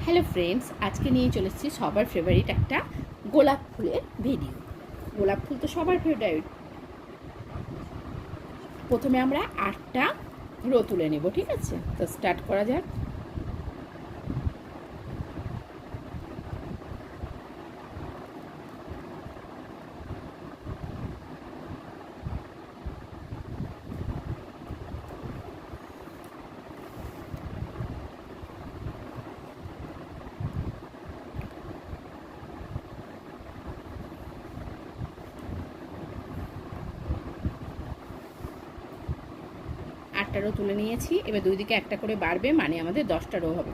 Hello friends, আজকে নিয়ে চলে এসেছি সবার ফেভারিট একটা গোলাপ ফুলের ভিডিও। গোলাপ ফুল তো সবার ফেভারিট। প্রথমে আমরা 8টা রো তুলে নেব, ঠিক আছে? তো স্টার্ট করা যাক। আটটা রো তুলে নিয়েছি। এবার দুই দিকে একটা করে বাড়বে, মানে আমাদের 10টা রো হবে।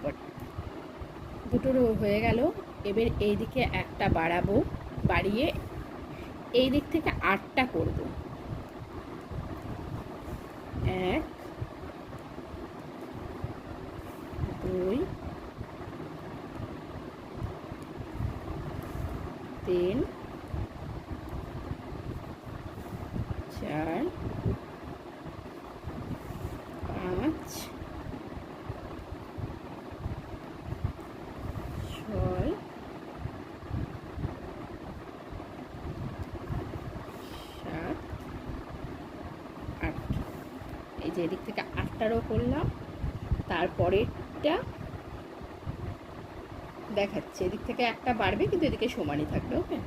দুটো রো হয়ে গেল। এবার এই দিকে একটা বাড়াবো, বাড়িয়ে এই দিক থেকে 8টা করব। 1 2 3 4 5 6 7 8। এই যে এদিক থেকে 8টা রো করলাম। তারপরেরটা দেখাচ্ছে, এদিক থেকে একটা বাড়বে কিন্তু এদিকে সমানই থাকবে। ওকে,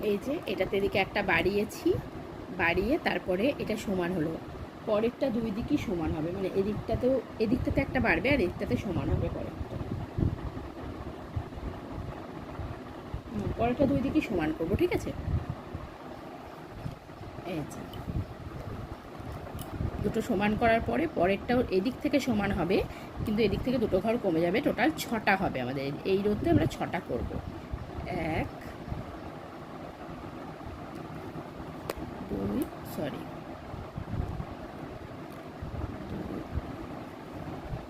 এই যে এটাতে এদিকে একটা বাড়িয়েছি, বাড়িয়ে তারপরে এটা সমান হলো। পরেরটা দুই দিকই সমান হবে, মানে এদিকটাতে একটা বাড়বে আর এদিকটাতে সমান হবে। পরেরটা দুই দিকই সমান করব, ঠিক আছে? এই যে দুটো সমান করার পরে পরেরটাও এদিক থেকে সমান হবে, কিন্তু এদিক থেকে দুটো ঘর কমে যাবে। টোটাল 6টা হবে আমাদের। এই রোতে আমরা 6টা করব। 1 2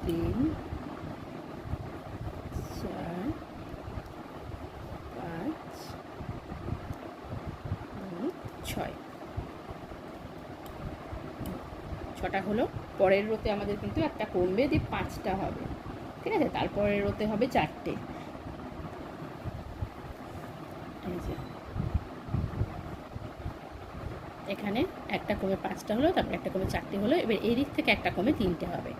3 4 5 6। 6টা হলো। পরের রোতে আমাদের কিন্তু একটা কমবে, দিয়ে 5টা হবে, ঠিক আছে? তারপরের রোতে হবে 4টে। এই যে এখানে একটা কমে 5টা হলো, তারপর একটা কমে 4টে হলো। এবার এই দিক থেকে একটা কমে 3টে হবে।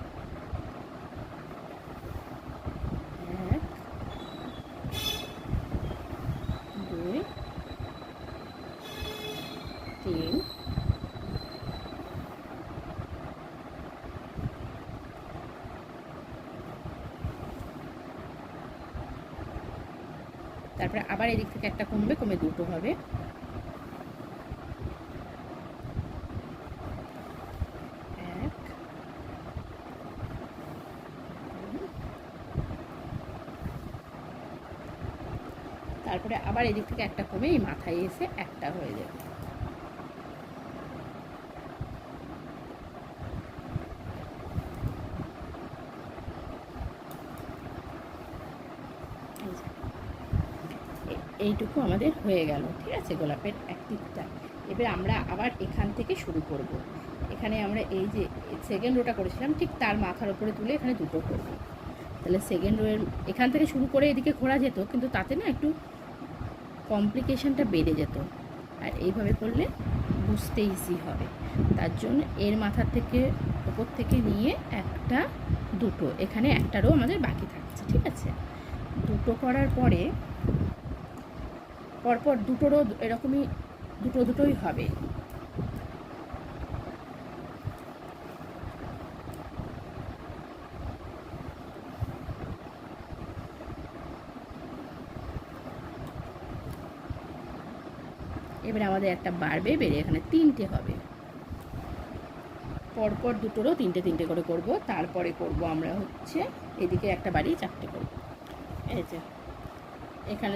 1 2 3 তারপরে আবার এদিক থেকে একটা কমবে, কমে দুটো হবে। 1 তারপরে আবার এদিক থেকে একটা কমে এই মাথায় এসে একটা হয়ে যাবে। এইটুকু আমাদের হয়ে গেল, ঠিক আছে? গোলাপের এক দিকটা। এবার আমরা আবার এখান থেকে শুরু করব। এখানে আমরা এই যে সেকেন্ড রোটা করেছিলাম, ঠিক তার মাথার উপরে তুলে এখানে দুটো করব। তাহলে সেকেন্ড রোয়ের এখান থেকে শুরু করে এদিকে ঘোরা যেত, কিন্তু তাতে না একটু কমপ্লিকেশনটা বেড়ে যেত। আর এইভাবে করলে বুঝতে ইজি হবে। তার জন্য এর মাথার থেকে ওপর থেকে নিয়ে একটা দুটো, এখানে একটা রো আমাদের বাকি থাকছে, ঠিক আছে? দুটো করার পরে পরপর দুটো রো এরকমই দুটোই হবে। এবারে আমাদের একটা বাড়বে, বেড়ে এখানে 3টে হবে। পরপর দুটো রো 3টে করে করব। তারপরে করব আমরা হচ্ছে এদিকে একটা বাড়িয়ে 4টে করব। এই যে এখানে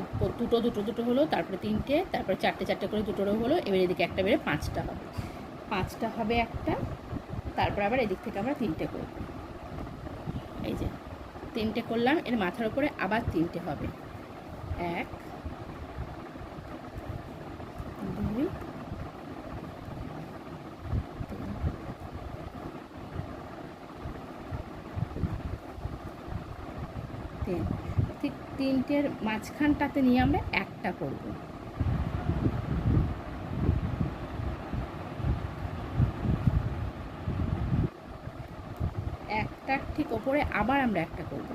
দুটো হলো, তারপরে 3টে, তারপরে 4টে করে দুটো রো হলো। এবার এদিকে একটা বেড়ে 5টা হবে। 5টা হবে একটা। তারপর আবার এদিক থেকে আমরা 3টে করব। এই যে 3টে করলাম, এর মাথার উপরে আবার 3টে হবে। 1 2 3 তিন, ঠিক তিনটের মাঝখানটাতে নিয়ে আমরা একটা করব। একটার ঠিক ওপরে আবার আমরা একটা করব।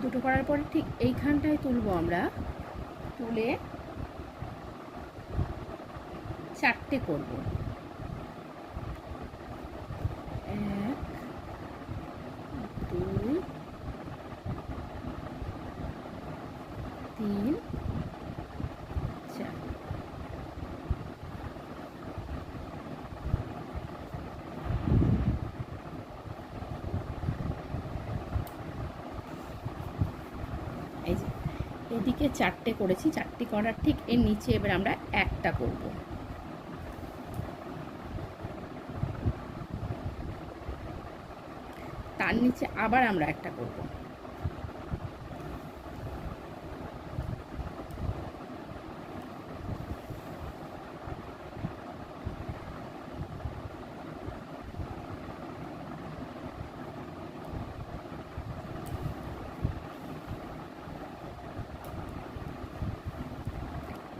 দুটো করার পরে ঠিক এইখানটায় তুলবো আমরা, তুলে চারটে করব। এক, দুই, তিন, চার। এই যে এদিকে চারটে করেছি, চারটে করার ঠিক এর নিচে এবার আমরা একটা করব। তার নিচে আবার আমরা একটা করব।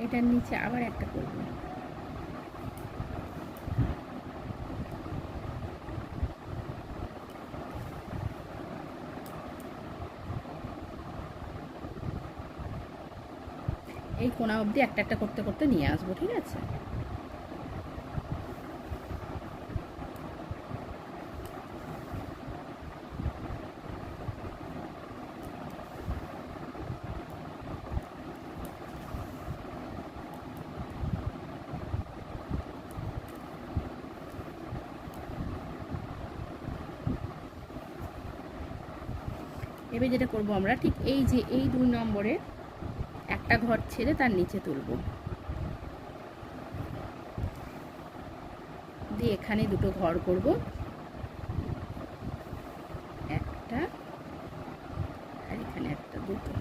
এটার নিচে আবার একটা করব। এই কোণা অবধি একটা একটা করতে করতে নিয়ে আসবো, ঠিক আছে? এবার যেটা করব আমরা ঠিক এই যে এই 2 নম্বরে একটা ঘর ছেড়ে তার নিচে তুলব, দিয়ে এখানে দুটো ঘর করব, একটা আর এখানে একটা, দুটো।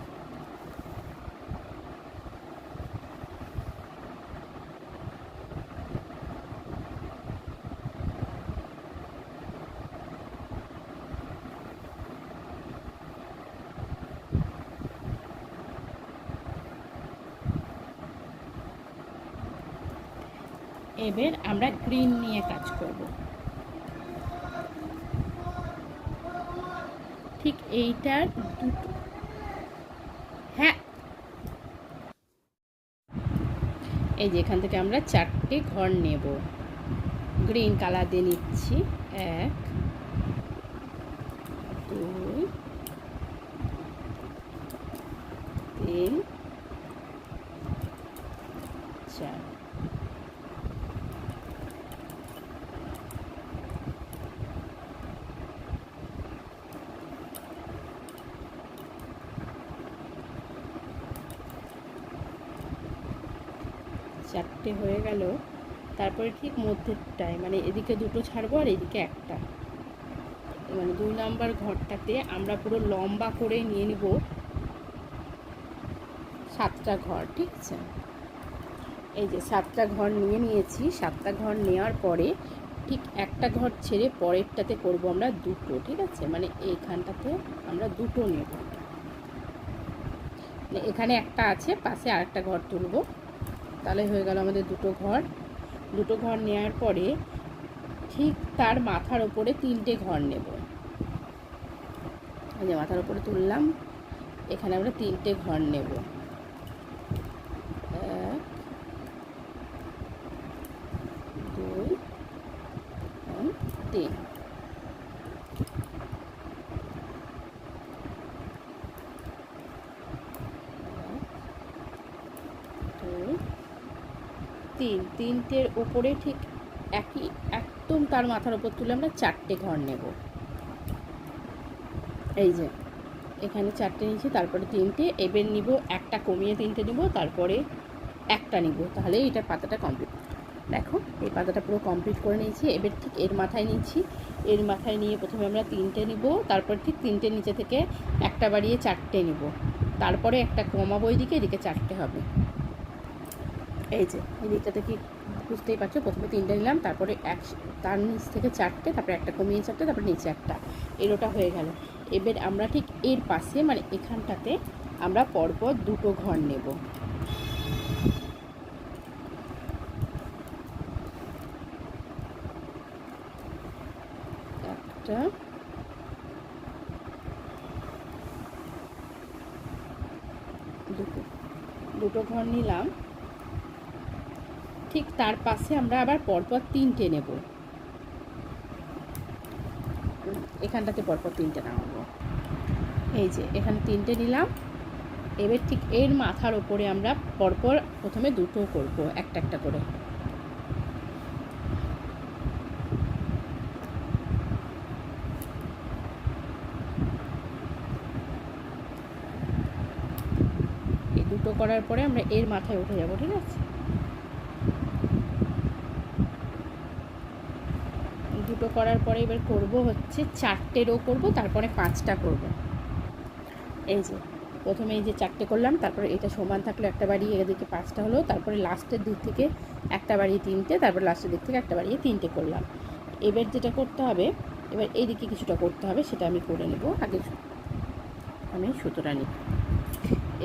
এবার আমরা গ্রিন নিয়ে কাজ করব। ঠিক এইটার দুটো, হ্যাঁ, এই যে এখান থেকে আমরা চারটে ঘর নেব, গ্রিন কালার দিয়ে নিচ্ছি। 1, 2, 3, 4। চারটে হয়ে গেল। তারপরে ঠিক মধ্যেরটায় মানে এদিকে দুটো ছাড়বো আর এদিকে একটা, মানে 2 নাম্বার ঘরটাতে আমরা পুরো লম্বা করে নিয়ে নিব 7টা ঘর, ঠিক আছে? এই যে 7টা ঘর নিয়ে নিয়েছি। 7টা ঘর নেওয়ার পরে ঠিক একটা ঘর ছেড়ে পরেরটাতে করব আমরা দুটো, ঠিক আছে? মানে এইখানটাতে আমরা দুটো নেব, মানে এখানে একটা আছে, পাশে আরেকটা ঘর তুলব, তাহলে হয়ে গেল আমাদের দুটো ঘর। দুটো ঘর নেওয়ার পরে ঠিক তার মাথার ওপরে 3টে ঘর নেব। এই যে মাথার ওপরে তুললাম, এখানে আমরা 3টে ঘর নেব। 1, 2, 3। তিনটের ওপরে ঠিক একই একদম তার মাথার ওপর তুলে আমরা 4টে ঘর নেব। এই যে এখানে 4টে নিয়েছি, তারপরে 3টে, এবার নিব একটা কমিয়ে 3টে নিব, তারপরে একটা নিব, তাহলে এটা পাতাটা কমপ্লিট। দেখো এই পাতাটা পুরো কমপ্লিট করে নিয়েছি। এবার ঠিক এর মাথায় নিচ্ছি, এর মাথায় নিয়ে প্রথমে আমরা 3টে নিব, তারপর ঠিক 3টের নিচে থেকে একটা বাড়িয়ে 4টে নিব, তারপরে একটা কমাবো, এদিকে এদিকে 4টে হবে। এই যে এদিকটা থেকে বুঝতেই পারছো, প্রথমে 3টে নিলাম, তারপরে তার নিচ থেকে 4টে, তারপরে একটা কমিয়ে 4টে, তারপরে নিচে একটা, এই রোটা হয়ে গেল। এবার আমরা ঠিক এর পাশে মানে এখানটাতে আমরা পরপর 2টো ঘর নেব। একটা, দুটো ঘর নিলাম। ঠিক তার পাশে আমরা আবার পরপর 3টে নেব, এখানটাতে পরপর 3টে নামাবো। এই যে এখানে 3টে নিলাম। এবার ঠিক এর মাথার ওপরে আমরা পরপর প্রথমে 2টো করব, একটা একটা করে। এই 2টো করার পরে আমরা এর মাথায় উঠে যাব, ঠিক আছে? 2টো করার পরে এবার করব হচ্ছে 4টে রো করব, তারপরে 5টা করব। এই যে প্রথমে এই যে 4টে করলাম, তারপরে এটা সমান থাকলো একটা বাড়িয়ে এদিকে 5টা হলো, তারপরে লাস্টের দিক থেকে একটা বাড়িয়ে 3টে, তারপরে লাস্টের দিক থেকে একটা বাড়িয়ে 3টে করলাম। এবার যেটা করতে হবে, এবার এইদিকে কিছুটা করতে হবে, সেটা আমি করে নেব। আগে আমি সুতোটা নিই।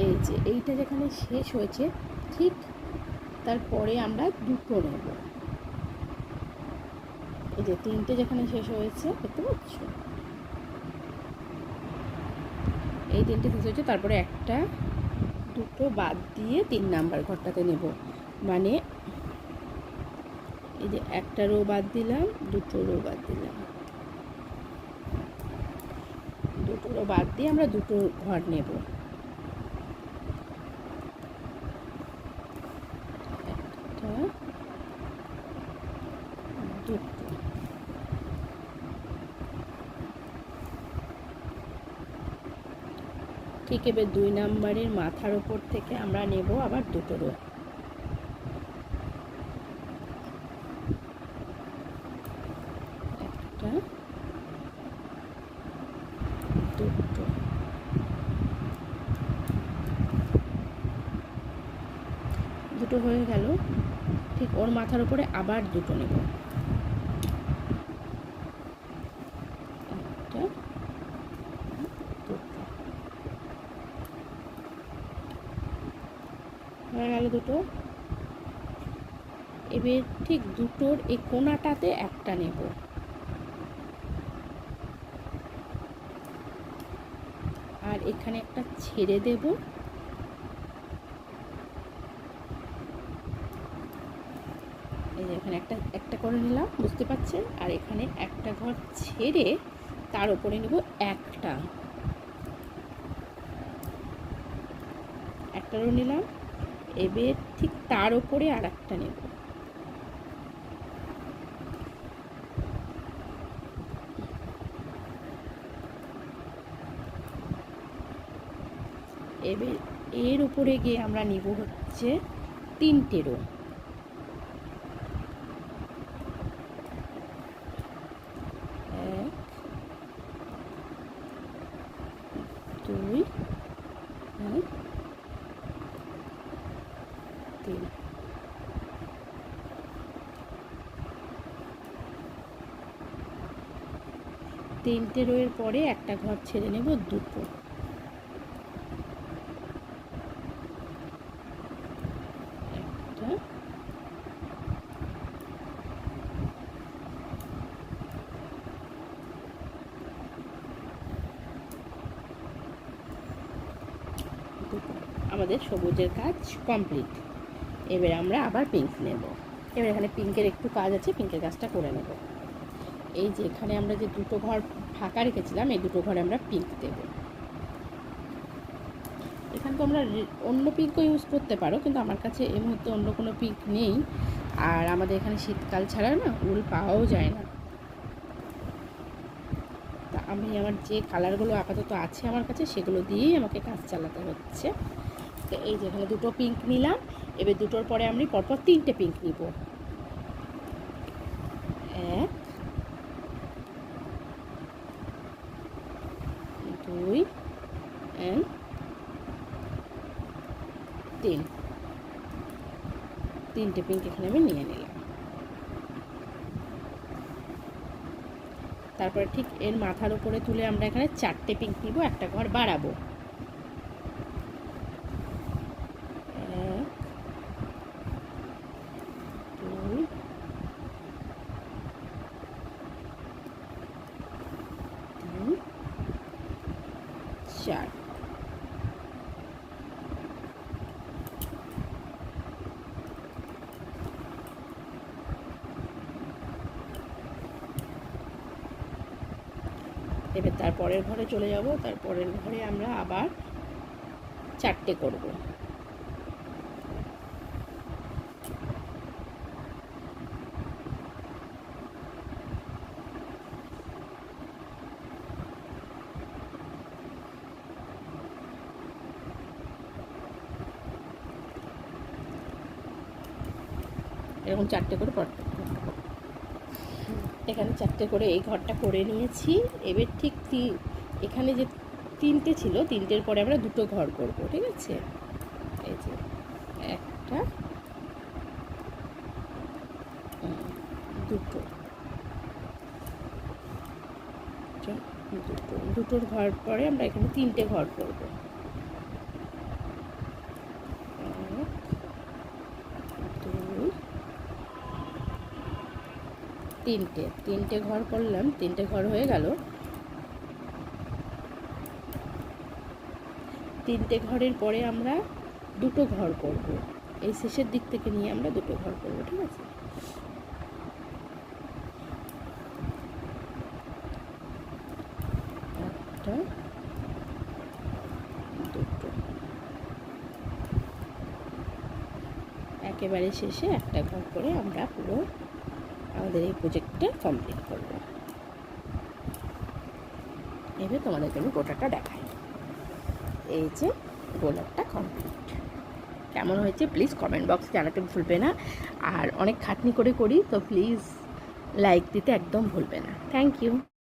এই যে এইটা যেখানে শেষ হয়েছে ঠিক তারপরে আমরা 2টো নেব। এই যে 3টে যেখানে শেষ হয়েছে দেখতে পাচ্ছ, এই 3টে শেষ হয়েছে, তারপরে একটা 2টো বাদ দিয়ে 3 নাম্বার ঘরটাতে নেব। মানে এই যে একটা রো বাদ দিলাম, 2টো রো বাদ দিলাম, 2টো রো বাদ দিয়ে আমরা 2টো ঘর নেব। একটা, 2টো। ঠিক এবার 2 নাম্বারের মাথার ওপর থেকে আমরা নেব আবার 2টো রো। একটা, 2টো। দুটো হয়ে গেল। ঠিক ওর মাথার উপরে আবার 2টো নেব। একটা, 2টো হয়ে গেল 2টো। এবার ঠিক 2টোর এই কোণাটাতে একটা নেব। আর এখানে একটা ছেড়ে দেব। এই যে এখানে একটা করে নিলাম, বুঝতে পারছেন? আর এখানে একটা ঘর ছেড়ে তার উপরে নেব একটা রো নিলাম। এবার ঠিক তার উপরে আর একটা নেব। এবার এর উপরে গিয়ে আমরা নিব হচ্ছে 3টে রো। 1, 2, 3। তিনটে রোয়ের পরে একটা ঘর ছেড়ে নেব, 2টো। একটা, 2টো। আমাদের সবুজের কাজ কমপ্লিট। এবার আমরা আবার পিঙ্ক নেব। এবার এখানে পিঙ্কের একটু কাজ আছে, পিঙ্কের কাজটা করে নেব। এই যে এখানে আমরা যে 2টো ঘর ফাঁকা রেখেছিলাম, এই 2টো ঘরে আমরা পিঙ্ক দেব। এখানে তোমরা অন্য পিঙ্কও ইউজ করতে পারো, কিন্তু আমার কাছে এই মুহূর্তে অন্য কোনো পিঙ্ক নেই। আর আমাদের এখানে শীতকাল ছাড়া না উল পাওয়াও যায় না। তা আমি আমার যে কালারগুলো আপাতত আছে আমার কাছে সেগুলো দিয়েই আমাকে কাজ চালাতে হচ্ছে। তো এই যে এখানে 2টো পিঙ্ক নিলাম। এবার 2টোর পরে আমি পরপর 3টে পিঙ্ক নিব। 1, 2, 3। 3টে পিঙ্ক এখানে আমি নিয়ে নিলাম। তারপরে ঠিক এর মাথার উপরে তুলে আমরা এখানে 4টে পিক দিব, একটা ঘর বাড়াবো। 1 2 3 4। এবার তারপরের ঘরে চলে যাব। তারপরের ঘরে আমরা আবার 4টে করব। এরকম 4টে করে এখানে 4টে করে এই ঘরটা করে নিয়েছি। এবার ঠিক এখানে যে 3টে ছিল, 3টের পরে আমরা 2টো ঘর করব, ঠিক আছে? এই যে একটা, 2টো, 2টোর ঘর পরে আমরা এখানে 3টে ঘর করব। 1 2 3টে ঘর করলাম। 3টে ঘর হয়ে গেল। 3টে ঘরের পরে আমরা 2টো ঘর করব। এই শেষের দিক থেকে নিয়ে আমরা 2টো ঘর করব, ঠিক আছে? একটা, 2টো, একেবারে শেষে একটা ঘর করে আমরা পুরো আমাদের এই প্রজেক্টটা কমপ্লিট করব। এবার তোমাদেরকে আমি গোটাটা দেখাই। এই যে গোলাপটা কমপ্লিট। কেমন হয়েছে প্লিজ কমেন্ট বক্সে জানাতে ভুলবে না। আর অনেক খাটনি করে করি, তো প্লিজ লাইক দিতে একদম ভুলবে না। Thank you.